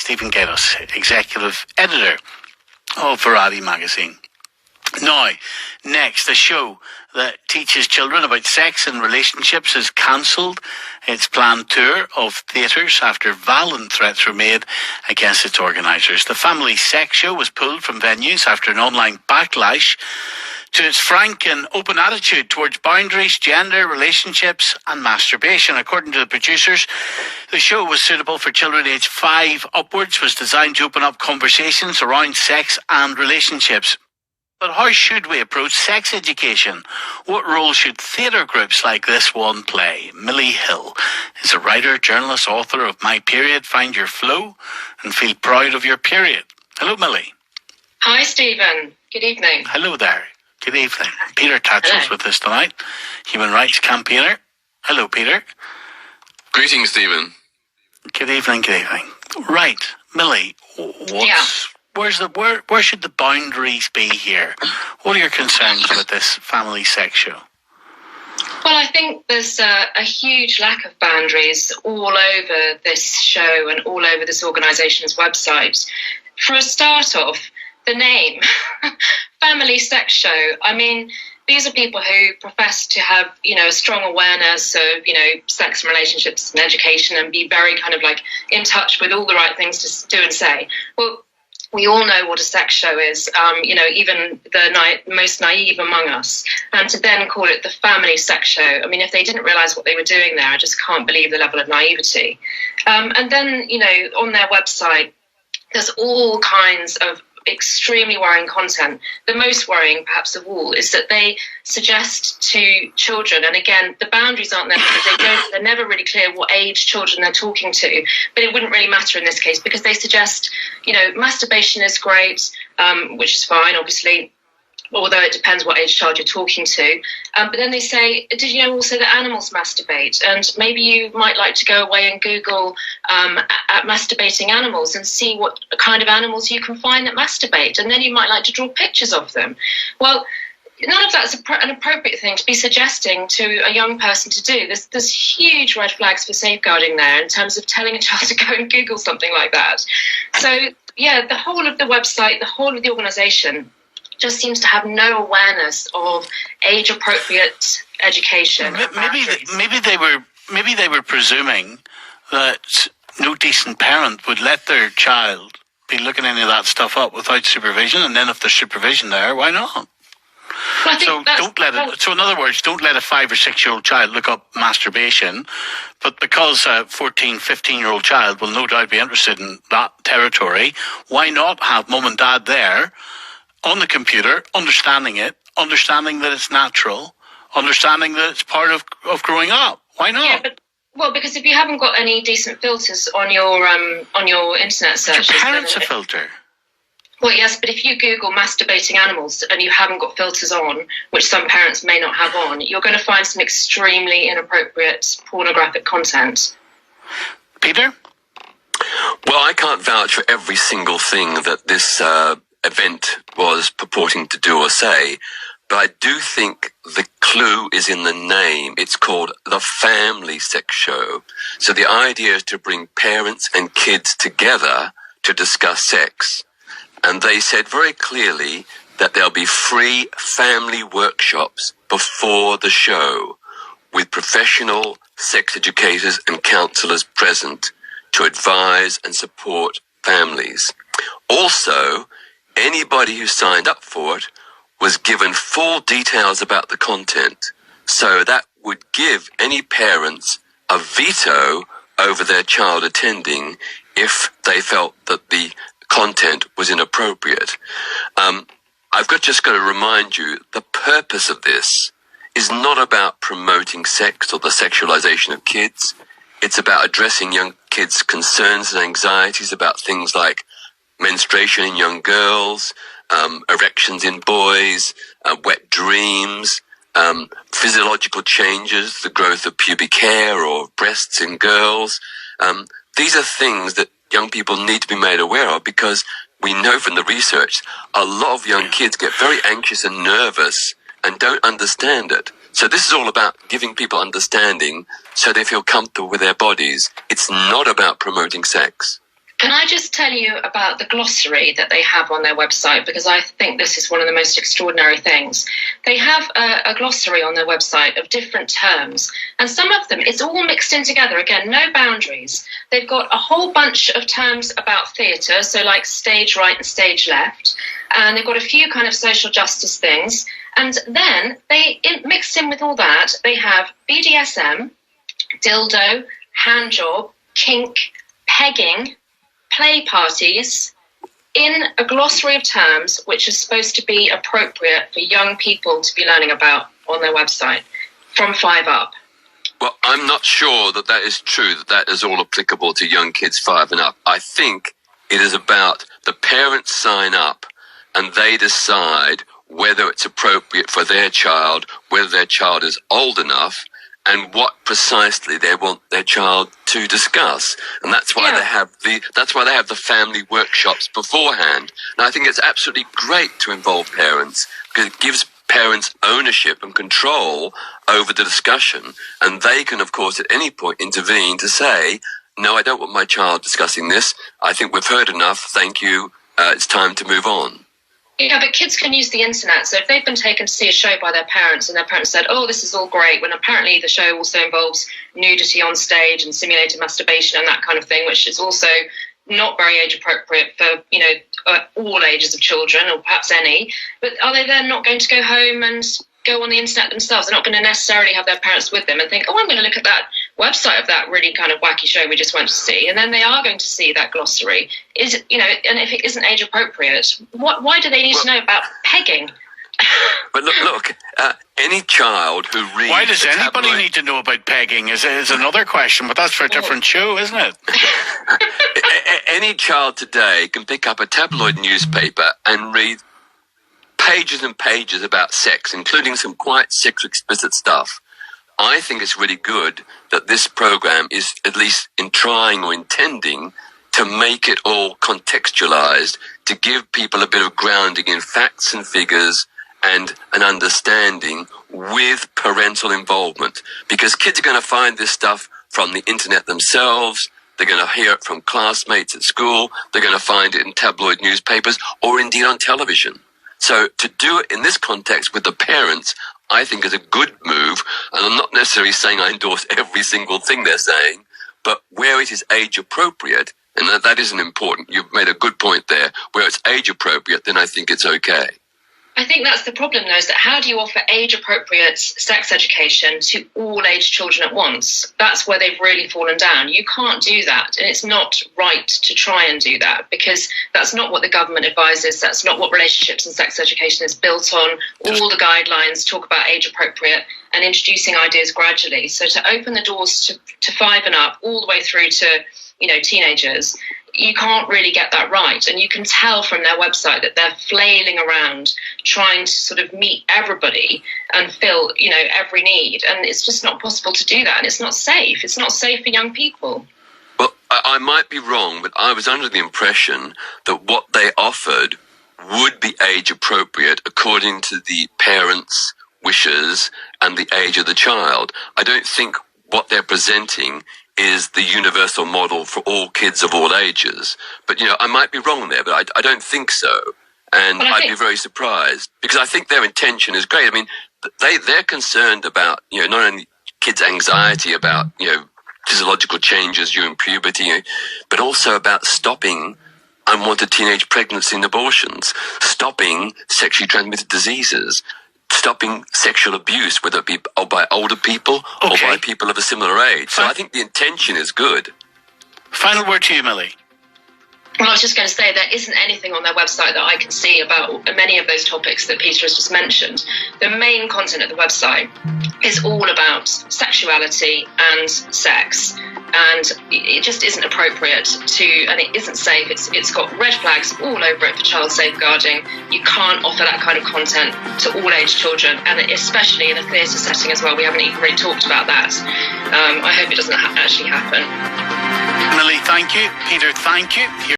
Stephen Gaydos, executive editor of Variety magazine. Now, next, a show that teaches children about sex and relationships is cancelled its planned tour of theatres after violent threats were made against its organisers. The family sex show was pulled from venues after an online backlash to its frank and open attitude towards boundaries, gender, relationships and masturbation. According to the producers, the show was suitable for children aged 5 upwards, was designed to open up conversations around sex and relationships. But how should we approach sex education? What role should theatre groups like this one play? Milli Hill is a writer, journalist, author of My Period, Find Your Flow and Feel Proud of Your Period. Hello, Milli. Hi, Stephen. Good evening. Hello there. Good evening. Peter Tatchell's with us tonight, human rights campaigner. Hello, Peter. Greetings, Stephen. Good evening, good evening. Right, Milli, where should the boundaries be here? What are your concerns with this family sex show? Well, I think there's a huge lack of boundaries all over this show and all over this organisation's website. For a start off, the name, Family Sex Show. I mean, these are people who profess to have, a strong awareness of, sex and relationships and education and be very kind of like in touch with all the right things to do and say. Well, we all know what a sex show is, even the most naive among us. And to then call it the family sex show, I mean, if they didn't realise what they were doing there, I just can't believe the level of naivety. And then, on their website, there's all kinds of extremely worrying content. The most worrying, perhaps of all, is that they suggest to children, and again, the boundaries aren't there because they're never really clear what age children they're talking to, but it wouldn't really matter in this case because they suggest, masturbation is great, which is fine, obviously, although it depends what age child you're talking to. But then they say, did you know also that animals masturbate? And maybe you might like to go away and Google at masturbating animals and see what kind of animals you can find that masturbate. And then you might like to draw pictures of them. Well, none of that's an appropriate thing to be suggesting to a young person to do. There's huge red flags for safeguarding there in terms of telling a child to go and Google something like that. So, yeah, the whole of the website, the whole of the organisation just seems to have no awareness of age-appropriate education. Maybe they were presuming that no decent parent would let their child be looking any of that stuff up without supervision, and then if there's supervision there, why not? Well, So in other words, don't let a 5 or 6 year old child look up masturbation, but because a 14, 15-year-old child will no doubt be interested in that territory, why not have mum and dad there on the computer, understanding that it's natural, understanding that it's part of growing up. Why not? Yeah, because if you haven't got any decent filters on your internet searches, your parents a filter. Well, yes, but if you Google masturbating animals and you haven't got filters on, which some parents may not have on, you're going to find some extremely inappropriate pornographic content. Peter? Well, I can't vouch for every single thing that this event was purporting to do or say, but I do think the clue is in the name. It's called the Family Sex Show. So the idea is to bring parents and kids together to discuss sex. And they said very clearly that there'll be free family workshops before the show with professional sex educators and counsellors present to advise and support families. Also, anybody who signed up for it was given full details about the content. So that would give any parents a veto over their child attending if they felt that the content was inappropriate. I've just got to remind you, the purpose of this is not about promoting sex or the sexualization of kids. It's about addressing young kids' concerns and anxieties about things like menstruation in young girls, erections in boys, wet dreams, physiological changes, the growth of pubic hair or breasts in girls. These are things that young people need to be made aware of because we know from the research a lot of young kids get very anxious and nervous and don't understand it. So this is all about giving people understanding so they feel comfortable with their bodies. It's not about promoting sex. Can I just tell you about the glossary that they have on their website? Because I think this is one of the most extraordinary things. They have a glossary on their website of different terms. And some of them, it's all mixed in together. Again, no boundaries. They've got a whole bunch of terms about theatre, so like stage right and stage left. And they've got a few kind of social justice things. And then mixed in with all that, they have BDSM, dildo, handjob, kink, pegging, play parties, in a glossary of terms which is supposed to be appropriate for young people to be learning about on their website from 5 up. Well, I'm not sure that is true, that is all applicable to young kids 5 and up. I think it is about the parents sign up and they decide whether it's appropriate for their child, whether their child is old enough, and what precisely they want their child to discuss. And that's why they have the family workshops beforehand. And I think it's absolutely great to involve parents, because it gives parents ownership and control over the discussion. And they can, of course, at any point intervene to say, no, I don't want my child discussing this. I think we've heard enough. Thank you. It's time to move on. Yeah, but kids can use the internet. So if they've been taken to see a show by their parents and their parents said, oh, this is all great, when apparently the show also involves nudity on stage and simulated masturbation and that kind of thing, which is also not very age appropriate for, all ages of children, or perhaps any. But are they then not going to go home and go on the internet themselves? They're not going to necessarily have their parents with them and think, oh, I'm going to look at that website of that really kind of wacky show we just went to see, and then they are going to see that glossary. And if it isn't age appropriate, why do they need to know about pegging? But look, any child who reads... Why does anybody need to know about pegging is another question, but that's for a different show, isn't it? Any child today can pick up a tabloid newspaper and read pages and pages about sex, including some quite sexually explicit stuff. I think it's really good that this program is at least in trying or intending to make it all contextualized, to give people a bit of grounding in facts and figures and an understanding with parental involvement. Because kids are going to find this stuff from the internet themselves. They're going to hear it from classmates at school. They're going to find it in tabloid newspapers or indeed on television. So to do it in this context with the parents, I think is a good move. And I'm not necessarily saying I endorse every single thing they're saying, but where it is age appropriate, and that isn't important. You've made a good point there. Where it's age appropriate, then I think it's okay. I think that's the problem, though, is that how do you offer age-appropriate sex education to all age children at once? That's where they've really fallen down. You can't do that, and it's not right to try and do that, because that's not what the government advises. That's not what relationships and sex education is built on. All the guidelines talk about age-appropriate and introducing ideas gradually. So to open the doors to 5 and up, all the way through to, teenagers, you can't really get that right. And you can tell from their website that they're flailing around trying to sort of meet everybody and fill, every need. And it's just not possible to do that. And it's not safe. It's not safe for young people. Well, I might be wrong, but I was under the impression that what they offered would be age appropriate according to the parents' wishes and the age of the child. I don't think what they're presenting is the universal model for all kids of all ages. But, I might be wrong there, but I don't think so. And I'd be very surprised, because I think their intention is great. I mean, they're concerned about, not only kids' anxiety about, physiological changes during puberty, but also about stopping unwanted teenage pregnancy and abortions, stopping sexually transmitted diseases, stopping sexual abuse, whether it be by older people or by people of a similar age. So I think the intention is good. Final word to you, Milli. Well, I was just going to say there isn't anything on their website that I can see about many of those topics that Peter has just mentioned. The main content of the website is all about sexuality and sex, and it just isn't appropriate and it isn't safe. It's got red flags all over it for child safeguarding. You can't offer that kind of content to all age children, and especially in a theatre setting as well. We haven't even really talked about that. I hope it doesn't actually happen. Milli, thank you. Peter, thank you.